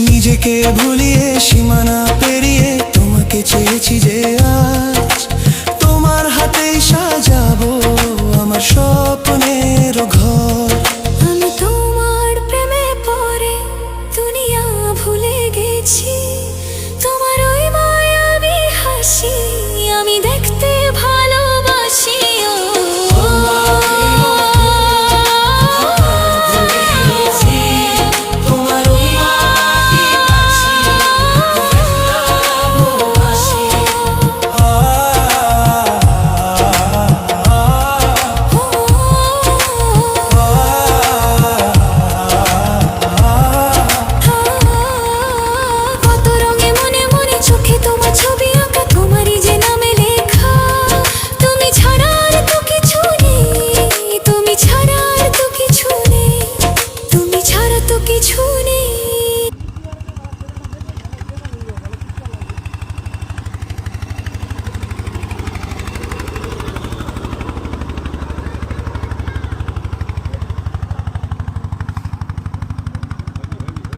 নিজেকে ভুলিয়ে সীমানা পেরিয়ে তোমাকে চেয়েছি যে আজ তোমার হাতেই সাজাবো আমার স্বপ্নের ঘর। আমি তোমার প্রেমে পড়ে দুনিয়া ভুলে গেছি।